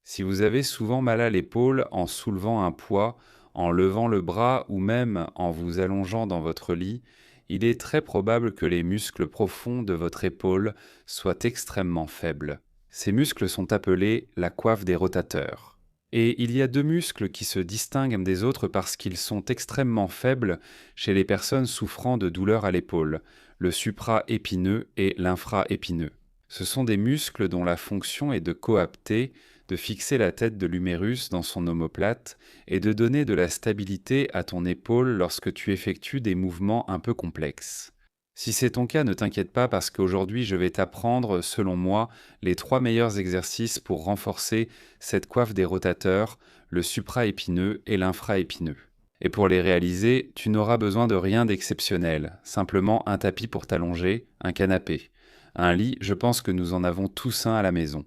Si vous avez souvent mal à l'épaule en soulevant un poids, en levant le bras ou même en vous allongeant dans votre lit, il est très probable que les muscles profonds de votre épaule soient extrêmement faibles. Ces muscles sont appelés la coiffe des rotateurs. Et il y a deux muscles qui se distinguent des autres parce qu'ils sont extrêmement faibles chez les personnes souffrant de douleurs à l'épaule, le supraépineux et l'infraépineux. Ce sont des muscles dont la fonction est de coapter, de fixer la tête de l'humérus dans son omoplate et de donner de la stabilité à ton épaule lorsque tu effectues des mouvements un peu complexes. Si c'est ton cas, ne t'inquiète pas parce qu'aujourd'hui je vais t'apprendre, selon moi, les 3 meilleurs exercices pour renforcer cette coiffe des rotateurs, le supraépineux et l'infraépineux. Et pour les réaliser, tu n'auras besoin de rien d'exceptionnel, simplement un tapis pour t'allonger, un canapé. Un lit, je pense que nous en avons tous un à la maison.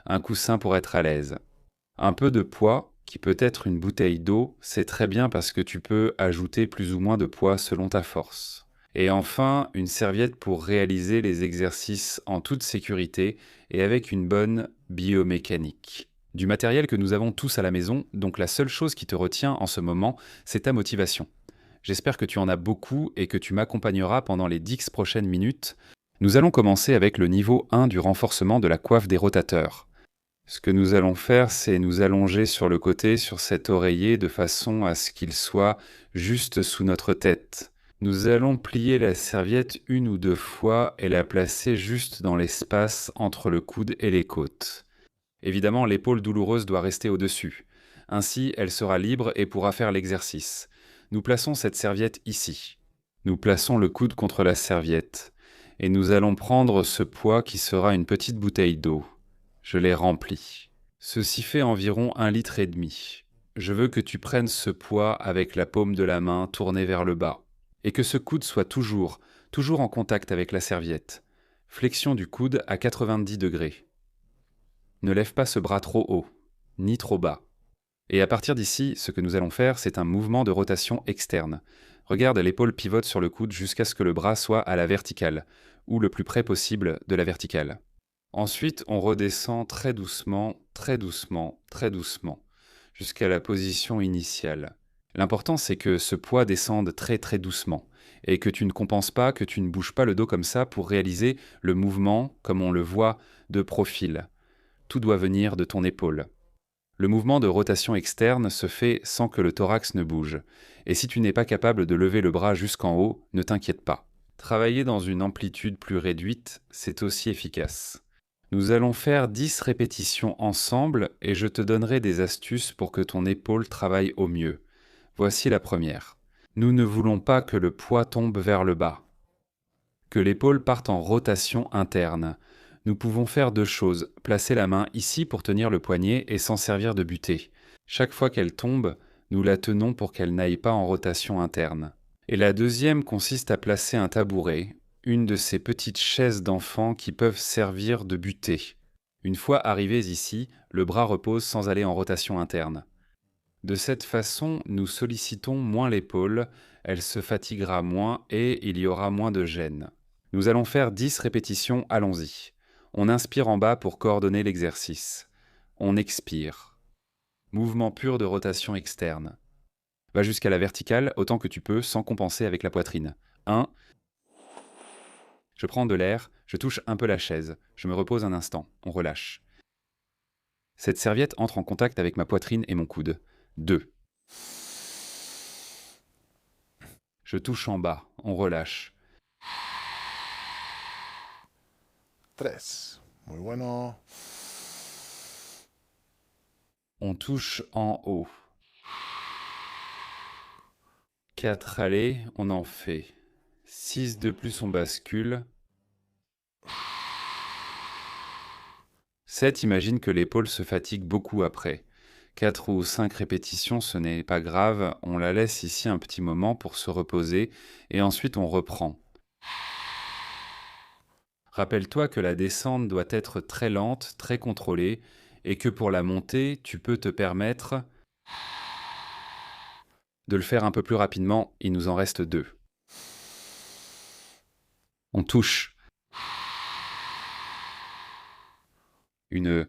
Un coussin pour être à l'aise. Un peu de poids, qui peut être une bouteille d'eau, c'est très bien parce que tu peux ajouter plus ou moins de poids selon ta force. Et enfin, une serviette pour réaliser les exercices en toute sécurité et avec une bonne biomécanique. Du matériel que nous avons tous à la maison, donc la seule chose qui te retient en ce moment, c'est ta motivation. J'espère que tu en as beaucoup et que tu m'accompagneras pendant les 10 prochaines minutes. Nous allons commencer avec le niveau 1 du renforcement de la coiffe des rotateurs. Ce que nous allons faire, c'est nous allonger sur le côté, sur cet oreiller, de façon à ce qu'il soit juste sous notre tête. Nous allons plier la serviette une ou deux fois et la placer juste dans l'espace entre le coude et les côtes. Évidemment, l'épaule douloureuse doit rester au-dessus. Ainsi, elle sera libre et pourra faire l'exercice. Nous plaçons cette serviette ici. Nous plaçons le coude contre la serviette. Et nous allons prendre ce poids qui sera une petite bouteille d'eau. Je l'ai remplie. Ceci fait environ 1,5 litre. Je veux que tu prennes ce poids avec la paume de la main tournée vers le bas. Et que ce coude soit toujours en contact avec la serviette. Flexion du coude à 90 degrés. Ne lève pas ce bras trop haut, ni trop bas. Et à partir d'ici, ce que nous allons faire, c'est un mouvement de rotation externe. Regarde, l'épaule pivote sur le coude jusqu'à ce que le bras soit à la verticale, ou le plus près possible de la verticale. Ensuite, on redescend très doucement, très doucement, très doucement, jusqu'à la position initiale. L'important, c'est que ce poids descende très très doucement, et que tu ne compenses pas, que tu ne bouges pas le dos comme ça pour réaliser le mouvement, comme on le voit, de profil. Tout doit venir de ton épaule. Le mouvement de rotation externe se fait sans que le thorax ne bouge. Et si tu n'es pas capable de lever le bras jusqu'en haut, ne t'inquiète pas. Travailler dans une amplitude plus réduite, c'est aussi efficace. Nous allons faire 10 répétitions ensemble et je te donnerai des astuces pour que ton épaule travaille au mieux. Voici la première. Nous ne voulons pas que le poids tombe vers le bas. Que l'épaule parte en rotation interne. Nous pouvons faire deux choses. Placer la main ici pour tenir le poignet et s'en servir de butée. Chaque fois qu'elle tombe, nous la tenons pour qu'elle n'aille pas en rotation interne. Et la deuxième consiste à placer un tabouret, une de ces petites chaises d'enfant qui peuvent servir de butée. Une fois arrivés ici, le bras repose sans aller en rotation interne. De cette façon, nous sollicitons moins l'épaule, elle se fatiguera moins et il y aura moins de gêne. Nous allons faire 10 répétitions, allons-y. On inspire en bas pour coordonner l'exercice. On expire. Mouvement pur de rotation externe. Va jusqu'à la verticale autant que tu peux sans compenser avec la poitrine. 1. Je prends de l'air, je touche un peu la chaise, je me repose un instant, on relâche. Cette serviette entre en contact avec ma poitrine et mon coude. 2. Je touche en bas, on relâche. 3. Muy bueno. On touche en haut. 4, allez, on en fait. 6 de plus, on bascule. 7, imagine que l'épaule se fatigue beaucoup après. 4 ou 5 répétitions, ce n'est pas grave, on la laisse ici un petit moment pour se reposer et ensuite on reprend. Rappelle-toi que la descente doit être très lente, très contrôlée et que pour la montée, tu peux te permettre de le faire un peu plus rapidement, il nous en reste 2. On touche une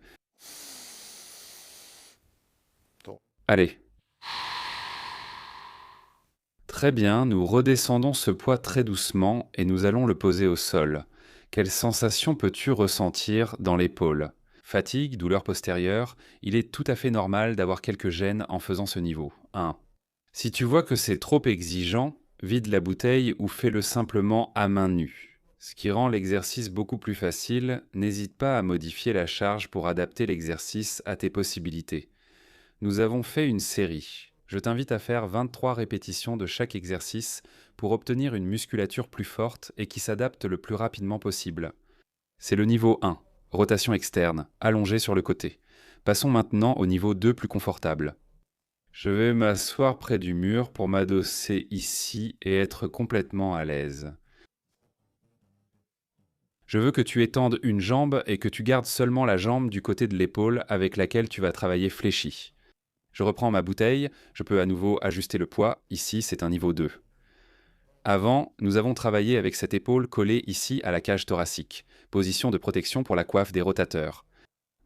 Allez. Très bien, nous redescendons ce poids très doucement et nous allons le poser au sol. Quelle sensation peux-tu ressentir dans l'épaule? Fatigue, douleur postérieure, il est tout à fait normal d'avoir quelques gênes en faisant ce niveau. 1. Si tu vois que c'est trop exigeant, vide la bouteille ou fais-le simplement à main nue. Ce qui rend l'exercice beaucoup plus facile, n'hésite pas à modifier la charge pour adapter l'exercice à tes possibilités. Nous avons fait une série. Je t'invite à faire 23 répétitions de chaque exercice pour obtenir une musculature plus forte et qui s'adapte le plus rapidement possible. C'est le niveau 1, rotation externe, allongée sur le côté. Passons maintenant au niveau 2 plus confortable. Je vais m'asseoir près du mur pour m'adosser ici et être complètement à l'aise. Je veux que tu étendes une jambe et que tu gardes seulement la jambe du côté de l'épaule avec laquelle tu vas travailler fléchie. Je reprends ma bouteille, je peux à nouveau ajuster le poids, ici c'est un niveau 2. Avant, nous avons travaillé avec cette épaule collée ici à la cage thoracique, position de protection pour la coiffe des rotateurs.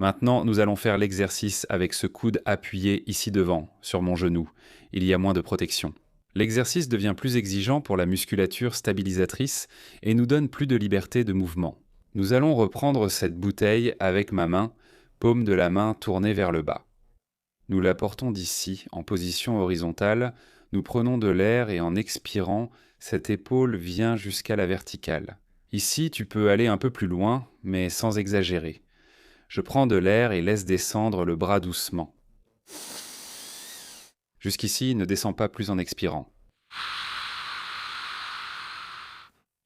Maintenant, nous allons faire l'exercice avec ce coude appuyé ici devant, sur mon genou. Il y a moins de protection. L'exercice devient plus exigeant pour la musculature stabilisatrice et nous donne plus de liberté de mouvement. Nous allons reprendre cette bouteille avec ma main, paume de la main tournée vers le bas. Nous la portons d'ici, en position horizontale, nous prenons de l'air et en expirant, cette épaule vient jusqu'à la verticale. Ici, tu peux aller un peu plus loin, mais sans exagérer. Je prends de l'air et laisse descendre le bras doucement. Jusqu'ici, ne descends pas plus en expirant.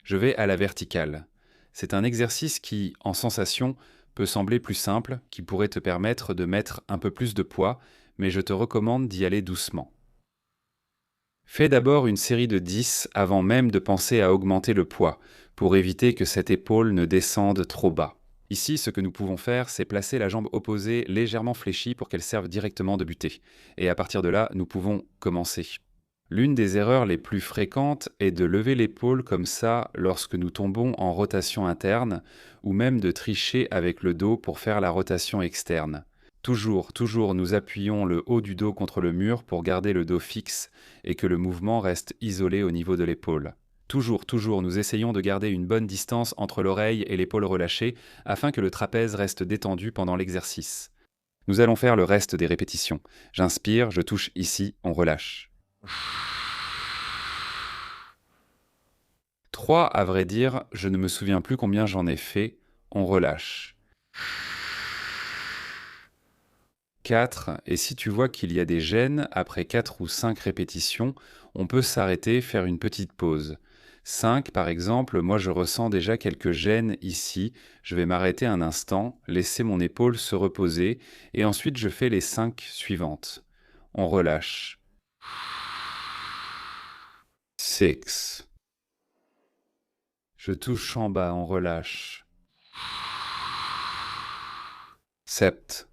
Je vais à la verticale. C'est un exercice qui, en sensation, peut sembler plus simple, qui pourrait te permettre de mettre un peu plus de poids, mais je te recommande d'y aller doucement. Fais d'abord une série de 10 avant même de penser à augmenter le poids, pour éviter que cette épaule ne descende trop bas. Ici, ce que nous pouvons faire, c'est placer la jambe opposée légèrement fléchie pour qu'elle serve directement de butée. Et à partir de là, nous pouvons commencer. L'une des erreurs les plus fréquentes est de lever l'épaule comme ça lorsque nous tombons en rotation interne, ou même de tricher avec le dos pour faire la rotation externe. Toujours, nous appuyons le haut du dos contre le mur pour garder le dos fixe et que le mouvement reste isolé au niveau de l'épaule. Toujours, nous essayons de garder une bonne distance entre l'oreille et l'épaule relâchée afin que le trapèze reste détendu pendant l'exercice. Nous allons faire le reste des répétitions. J'inspire, je touche ici, on relâche. 3, à vrai dire, je ne me souviens plus combien j'en ai fait, on relâche. 4, et si tu vois qu'il y a des gênes, après 4 ou 5 répétitions, on peut s'arrêter, faire une petite pause. 5, par exemple, moi je ressens déjà quelques gênes ici, je vais m'arrêter un instant, laisser mon épaule se reposer, et ensuite je fais les 5 suivantes. On relâche. 6. Je touche en bas, on relâche. 7.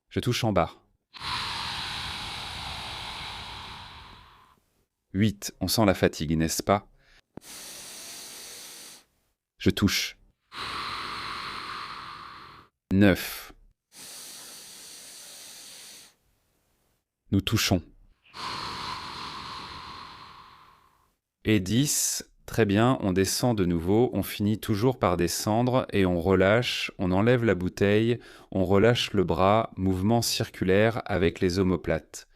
Je touche en bas. 8. On sent la fatigue, n'est-ce pas? Je touche. 9. Nous touchons. Et 10. Très bien, on descend de nouveau, on finit toujours par descendre et on relâche, on enlève la bouteille, on relâche le bras, mouvement circulaire avec les omoplates.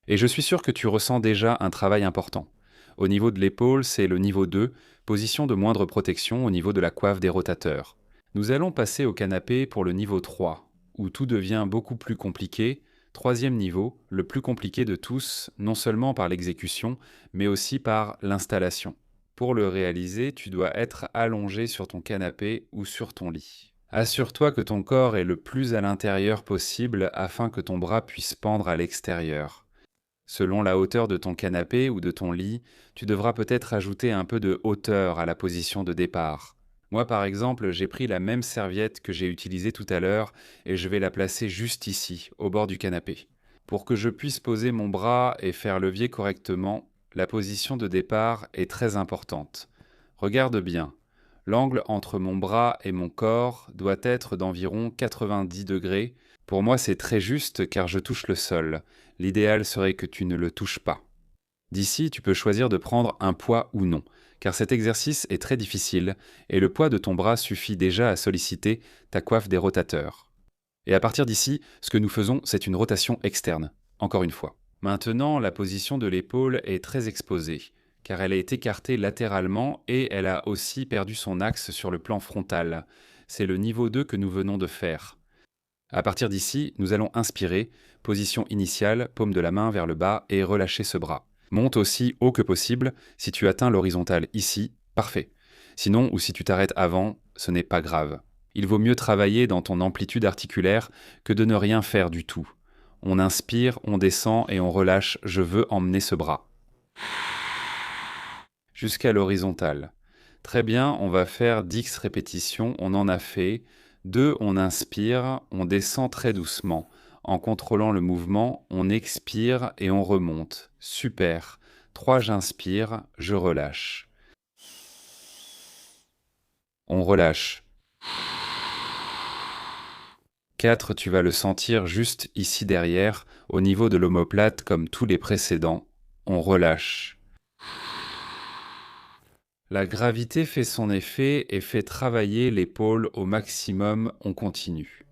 Et je suis sûr que tu ressens déjà un travail important. Au niveau de l'épaule, c'est le niveau 2, position de moindre protection au niveau de la coiffe des rotateurs. Nous allons passer au canapé pour le niveau 3, où tout devient beaucoup plus compliqué. Troisième niveau, le plus compliqué de tous, non seulement par l'exécution, mais aussi par l'installation. Pour le réaliser, tu dois être allongé sur ton canapé ou sur ton lit. Assure-toi que ton corps est le plus à l'intérieur possible afin que ton bras puisse pendre à l'extérieur. Selon la hauteur de ton canapé ou de ton lit, tu devras peut-être ajouter un peu de hauteur à la position de départ. Moi, par exemple, j'ai pris la même serviette que j'ai utilisée tout à l'heure et je vais la placer juste ici, au bord du canapé. Pour que je puisse poser mon bras et faire levier correctement, la position de départ est très importante. Regarde bien. L'angle entre mon bras et mon corps doit être d'environ 90 degrés. Pour moi, c'est très juste car je touche le sol. L'idéal serait que tu ne le touches pas. D'ici, tu peux choisir de prendre un poids ou non, car cet exercice est très difficile et le poids de ton bras suffit déjà à solliciter ta coiffe des rotateurs. Et à partir d'ici, ce que nous faisons, c'est une rotation externe, encore une fois. Maintenant, la position de l'épaule est très exposée, car elle est écartée latéralement et elle a aussi perdu son axe sur le plan frontal. C'est le niveau 2 que nous venons de faire. À partir d'ici, nous allons inspirer, position initiale, paume de la main vers le bas et relâcher ce bras. Monte aussi haut que possible. Si tu atteins l'horizontale ici, parfait. Sinon, ou si tu t'arrêtes avant, ce n'est pas grave. Il vaut mieux travailler dans ton amplitude articulaire que de ne rien faire du tout. On inspire, on descend et on relâche. Je veux emmener ce bras. Jusqu'à l'horizontale. Très bien, on va faire 10 répétitions. On en a fait. 2, on inspire, on descend très doucement. En contrôlant le mouvement, on expire et on remonte. Super. 3, j'inspire, je relâche. On relâche. 4, tu vas le sentir juste ici derrière, au niveau de l'omoplate comme tous les précédents. On relâche. La gravité fait son effet et fait travailler l'épaule au maximum. On continue.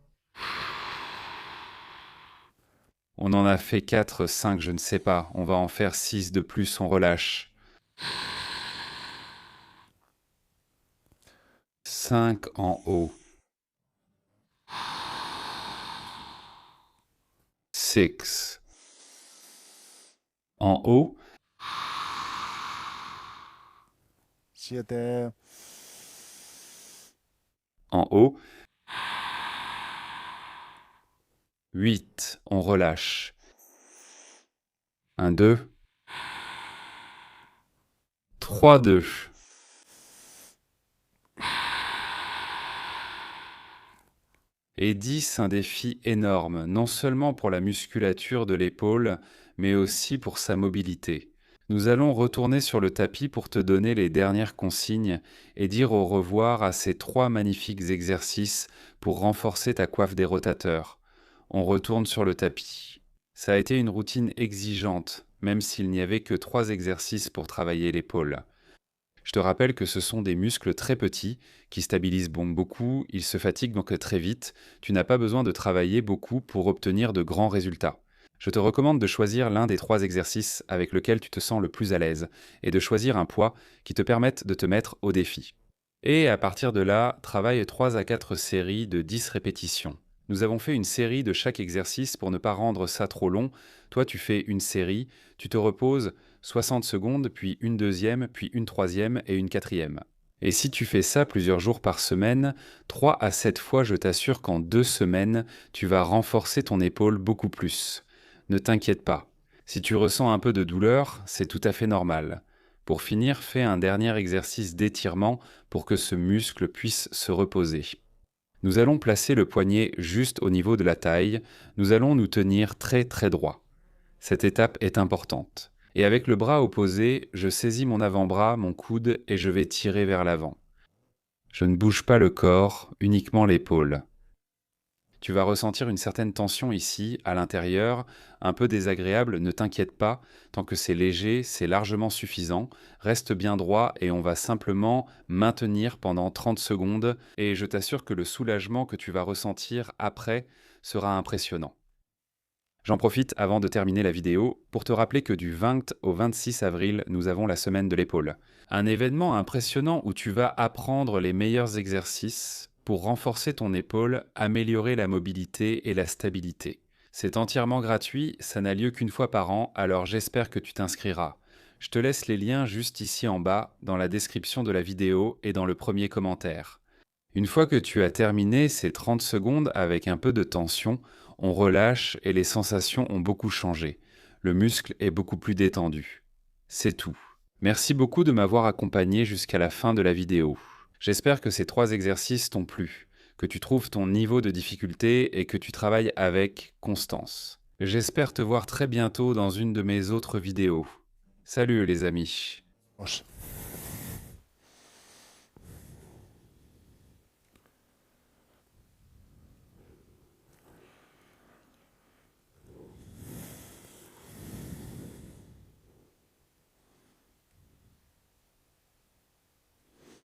On en a fait 4, 5, je ne sais pas. On va en faire 6 de plus, on relâche. 5 en haut. 6. En haut. 7, En haut. 8. On relâche. 1, 2. 3, 2. Et 10, un défi énorme, non seulement pour la musculature de l'épaule, mais aussi pour sa mobilité. Nous allons retourner sur le tapis pour te donner les dernières consignes et dire au revoir à ces 3 magnifiques exercices pour renforcer ta coiffe des rotateurs. On retourne sur le tapis. Ça a été une routine exigeante, même s'il n'y avait que 3 exercices pour travailler l'épaule. Je te rappelle que ce sont des muscles très petits qui stabilisent beaucoup, ils se fatiguent donc très vite. Tu n'as pas besoin de travailler beaucoup pour obtenir de grands résultats. Je te recommande de choisir l'un des 3 exercices avec lequel tu te sens le plus à l'aise et de choisir un poids qui te permette de te mettre au défi. Et à partir de là, travaille 3 à 4 séries de 10 répétitions. Nous avons fait une série de chaque exercice pour ne pas rendre ça trop long. Toi, tu fais une série, tu te reposes 60 secondes, puis une deuxième, puis une troisième et une quatrième. Et si tu fais ça plusieurs jours par semaine, 3 à 7 fois, je t'assure qu'en 2 semaines, tu vas renforcer ton épaule beaucoup plus. Ne t'inquiète pas. Si tu ressens un peu de douleur, c'est tout à fait normal. Pour finir, fais un dernier exercice d'étirement pour que ce muscle puisse se reposer. Nous allons placer le poignet juste au niveau de la taille. Nous allons nous tenir très très droit. Cette étape est importante. Et avec le bras opposé, je saisis mon avant-bras, mon coude, et je vais tirer vers l'avant. Je ne bouge pas le corps, uniquement l'épaule. Tu vas ressentir une certaine tension ici, à l'intérieur, un peu désagréable, ne t'inquiète pas, tant que c'est léger, c'est largement suffisant. Reste bien droit et on va simplement maintenir pendant 30 secondes et je t'assure que le soulagement que tu vas ressentir après sera impressionnant. J'en profite avant de terminer la vidéo pour te rappeler que du 20 au 26 avril, nous avons la semaine de l'épaule. Un événement impressionnant où tu vas apprendre les meilleurs exercices pour renforcer ton épaule, améliorer la mobilité et la stabilité. C'est entièrement gratuit, ça n'a lieu qu'une fois par an, alors j'espère que tu t'inscriras. Je te laisse les liens juste ici en bas, dans la description de la vidéo et dans le premier commentaire. Une fois que tu as terminé ces 30 secondes avec un peu de tension, on relâche et les sensations ont beaucoup changé. Le muscle est beaucoup plus détendu. C'est tout. Merci beaucoup de m'avoir accompagné jusqu'à la fin de la vidéo. J'espère que ces 3 exercices t'ont plu, que tu trouves ton niveau de difficulté et que tu travailles avec constance. J'espère te voir très bientôt dans une de mes autres vidéos. Salut les amis.